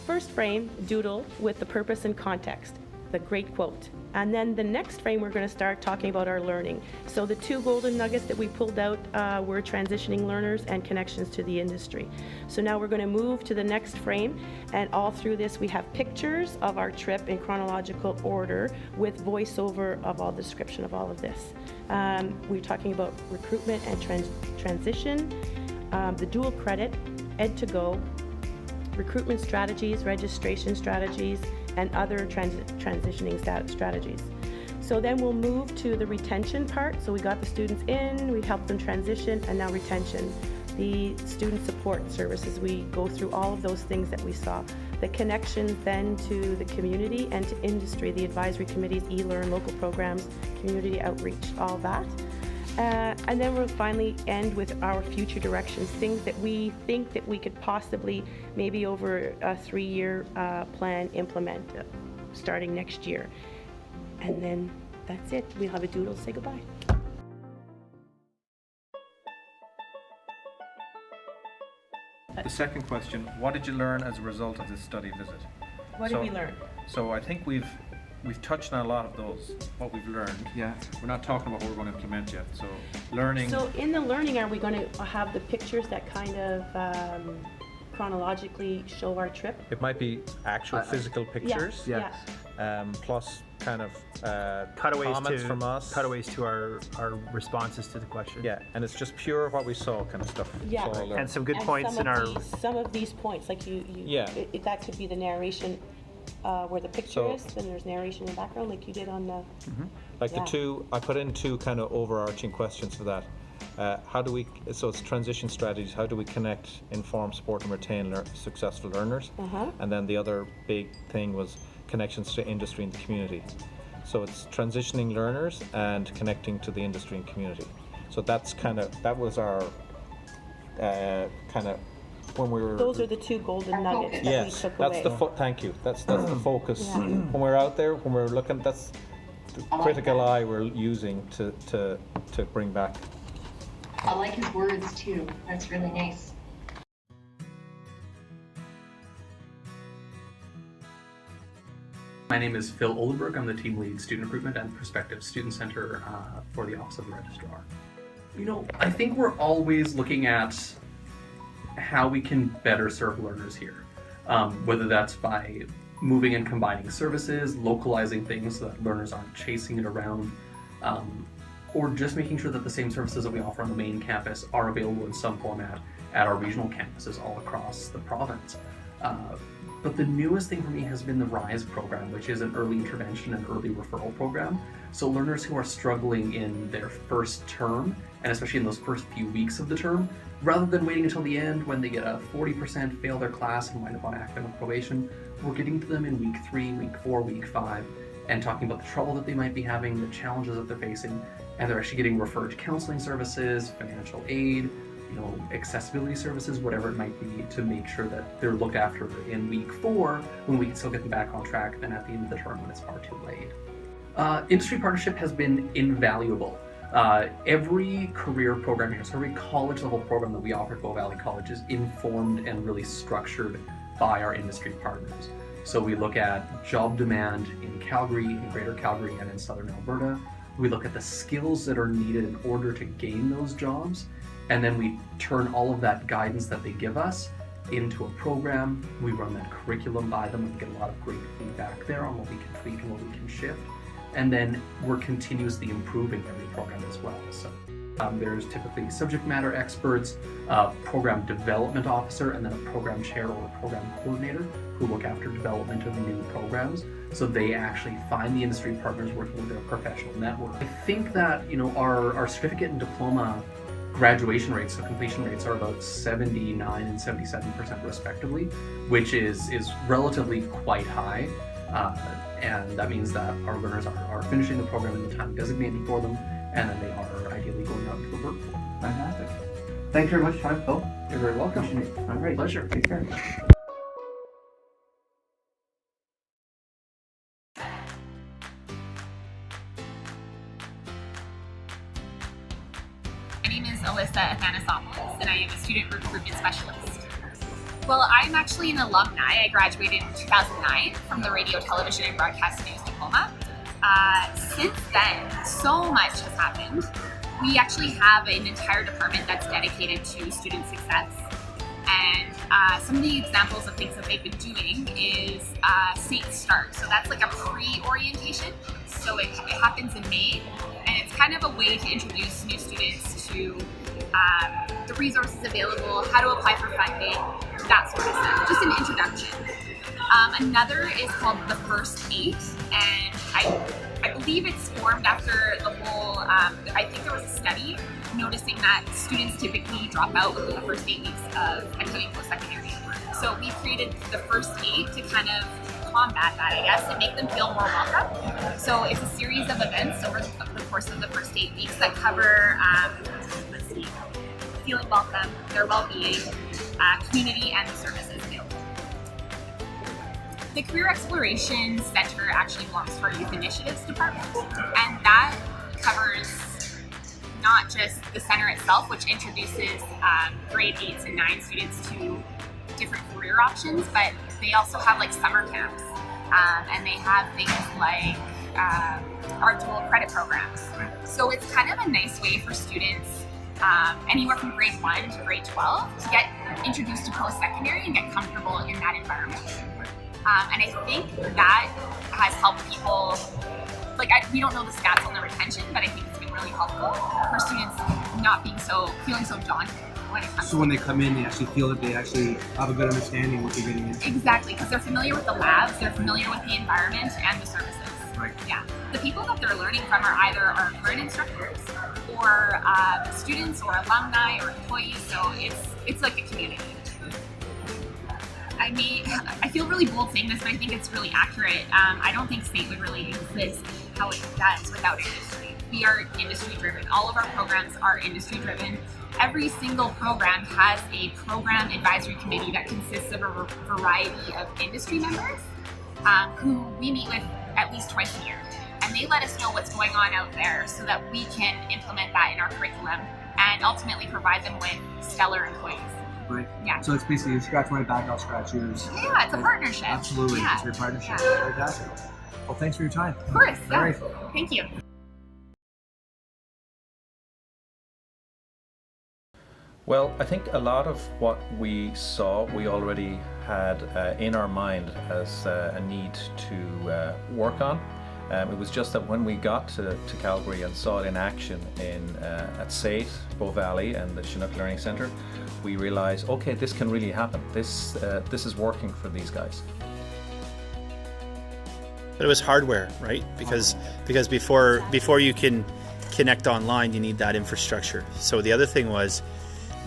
first frame, doodle with the purpose and context, the great quote. And then the next frame, we're going to start talking about our learning. So the two golden nuggets that we pulled out were transitioning learners and connections to the industry. So now we're going to move to the next frame, and all through this we have pictures of our trip in chronological order with voiceover of all description of all of this. We're talking about recruitment and transition, the dual credit, Ed2Go, recruitment strategies, registration strategies, and other transitioning strategies. So then we'll move to the retention part. So we got the students in, we helped them transition, and now retention. The student support services, we go through all of those things that we saw. The connections then to the community and to industry, the advisory committees, e-learn, local programs, community outreach, all that. And then we'll finally end with our future directions, things that we think that we could possibly, maybe over a 3-year plan, implement starting next year. And then that's it. We'll have a doodle to say goodbye. The second question, what did you learn as a result of this study visit? What did we learn? So I think we've touched on a lot of those, what we've learned. Yeah. We're not talking about what we're going to implement yet. So learning. So in the learning, are we going to have the pictures that kind of chronologically show our trip? It might be actual physical pictures. Yeah. Plus kind of cutaways comments from us. Cutaways to our responses to the question. Yeah, and it's just pure what we saw kind of stuff. Yeah. And some good points in our... Some of these points, like that could be the narration where the picture is, then there's narration in the background, like you did on the... Like the two, I put in two kind of overarching questions for that. So it's transition strategies, how do we connect, inform, support and retain successful learners? And then the other big thing was connections to industry and the community. So it's transitioning learners and connecting to the industry and community. So that's that was our when we were... Those are the two golden nuggets that we took away. Thank you. That's the focus. When we're out there, when we're looking, that's the critical eye we're using to bring back. I like his words too. That's really nice. My name is Phil Oldenburg. I'm the team lead student recruitment and prospective student center for the Office of the Registrar. You know, I think we're always looking at how we can better serve learners here, whether that's by moving and combining services, localizing things so that learners aren't chasing it around, or just making sure that the same services that we offer on the main campus are available in some format at our regional campuses all across the province. But the newest thing for me has been the RISE program, which is an early intervention and early referral program. So learners who are struggling in their first term, and especially in those first few weeks of the term, rather than waiting until the end when they get a 40%, fail their class and wind up on academic probation, we're getting to them in week 3, week 4, week 5, and talking about the trouble that they might be having, the challenges that they're facing, and they're actually getting referred to counseling services, financial aid, accessibility services, whatever it might be, to make sure that they're looked after in week 4 when we can still get them back on track than at the end of the term when it's far too late. Industry partnership has been invaluable. Every career program here, so every college level program that we offer at Bow Valley College is informed and really structured by our industry partners. So we look at job demand in Calgary, in Greater Calgary, and in Southern Alberta. We look at the skills that are needed in order to gain those jobs, and then we turn all of that guidance that they give us into a program. We run that curriculum by them and get a lot of great feedback there on what we can tweak and what we can shift. And then we're continuously improving every program as well. So there's typically subject matter experts, a program development officer, and then a program chair or a program coordinator who look after development of new programs. So they actually find the industry partners working with their professional network. I think that our certificate and diploma graduation rates, so completion rates, are about 79 and 77% respectively, which is relatively quite high. And that means that our learners are finishing the program in the time designated for them, and then they are ideally going out into the workforce. Fantastic. Thanks very much for your time, Phil. You're very welcome. All right. Pleasure. Take care. My name is Alyssa Athanasopoulos, and I am a student recruitment specialist. Well, I'm actually an alumni. I graduated in 2009 from the Radio, Television, and Broadcast News diploma. Since then, so much has happened. We actually have an entire department that's dedicated to student success. And some of the examples of things that they've been doing is Sait Start. So that's like a pre-orientation. So it happens in May, and it's kind of a way to introduce new students to the resources available, how to apply for funding, that sort of stuff. Just an introduction. Another is called the First 8, and I believe it's formed after the whole, I think there was a study noticing that students typically drop out within the first 8 weeks of attending post-secondary. So we created the First 8 to kind of combat that, I guess, and make them feel more welcome. So it's a series of events over the course of the first 8 weeks that cover, feeling welcome, their well-being, community, and the services available. The Career Exploration Center actually belongs to our Youth Initiatives department, and that covers not just the center itself, which introduces grade 8s and 9 students to different career options, but they also have like summer camps, and they have things like our dual credit programs. So it's kind of a nice way for students anywhere from grade 1 to grade 12 to get introduced to post-secondary and get comfortable in that environment. And I think that has helped people, we don't know the stats on the retention, but I think it's been really helpful for students not feeling so daunted when it comes So when they come in, they actually feel that they actually have a good understanding of what they're getting into. Exactly, because they're familiar with the labs, they're familiar with the environment and the services. Right. Yeah. The people that they're learning from are either our current instructors or students or alumni or employees, so it's like a community. I feel really bold saying this, but I think it's really accurate. I don't think Sait would really exist how it does without industry. We are industry driven. All of our programs are industry driven. Every single program has a program advisory committee that consists of a variety of industry members who we meet with at least twice a year. And they let us know what's going on out there so that we can implement that in our curriculum and ultimately provide them with stellar employees. Right. Yeah. So it's basically you scratch my back, I'll scratch yours. Yeah, it's a partnership. Absolutely. Yeah. It's a great partnership. Yeah. Fantastic. Well, thanks for your time. Of course. All Yeah. right. Thank you. Well, I think a lot of what we saw, we already had in our mind as a need to work on. It was just that when we got to Calgary and saw it in action at Sait, Bow Valley, and the Chinook Learning Centre, we realised, okay, this can really happen. This is working for these guys. But it was hardware, right? Because before you can connect online, you need that infrastructure. So the other thing was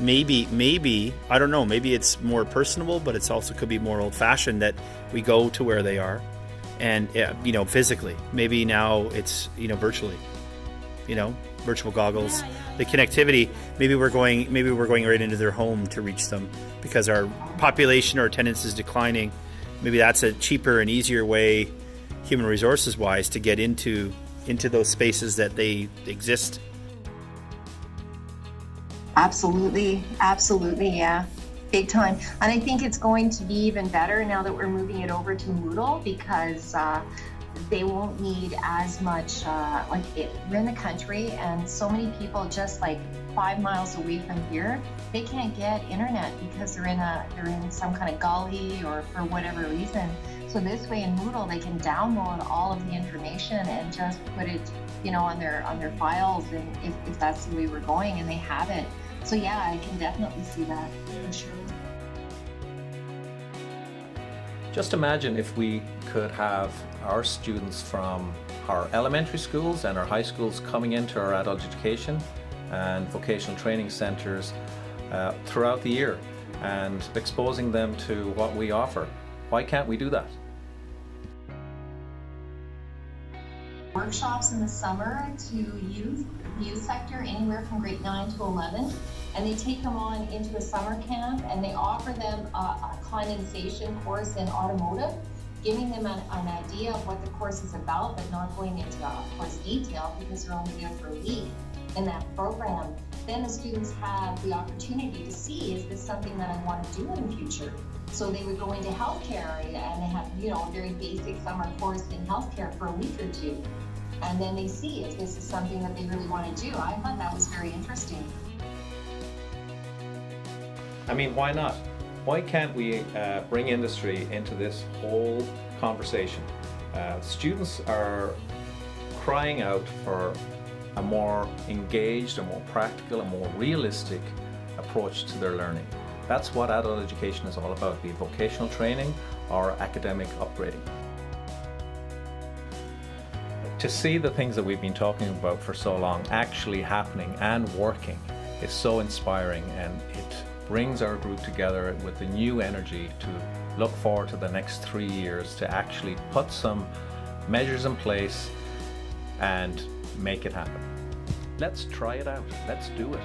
maybe I don't know, maybe it's more personable, but it's also could be more old-fashioned that we go to where they are, and physically. Maybe now it's virtually, virtual goggles. Yeah. The connectivity. Maybe we're going right into their home to reach them because our population or attendance is declining. Maybe that's a cheaper and easier way, human resources wise, to get into those spaces that they exist. Absolutely, yeah, big time. And I think it's going to be even better now that we're moving it over to Moodle, because they won't need as much, we're in the country and so many people just 5 miles away from here, they can't get internet because they're in some kind of gully or for whatever reason. So this way in Moodle, they can download all of the information and just put it, on their files, and if that's the way we're going, and they have it. So yeah, I can definitely see that for sure. Just imagine if we could have our students from our elementary schools and our high schools coming into our adult education and vocational training centres throughout the year and exposing them to what we offer. Why can't we do that? Workshops in the summer to youth sector, anywhere from grade 9 to 11, and they take them on into a summer camp, and they offer them a condensation course in automotive, giving them an idea of what the course is about, but not going into course detail because they're only there for a week in that program. Then the students have the opportunity to see, is this something that I want to do in the future? So they would go into healthcare and they have, you know, a very basic summer course in healthcare for a week or two. And then they see if this is something that they really want to do. I thought that was very interesting. I mean, why not? Why can't we bring industry into this whole conversation? Students are crying out for a more engaged, a more practical, a more realistic approach to their learning. That's what adult education is all about, be it vocational training or academic upgrading. To see the things that we've been talking about for so long actually happening and working is so inspiring, and it brings our group together with the new energy to look forward to the next 3 years to actually put some measures in place and make it happen. Let's try it out. Let's do it.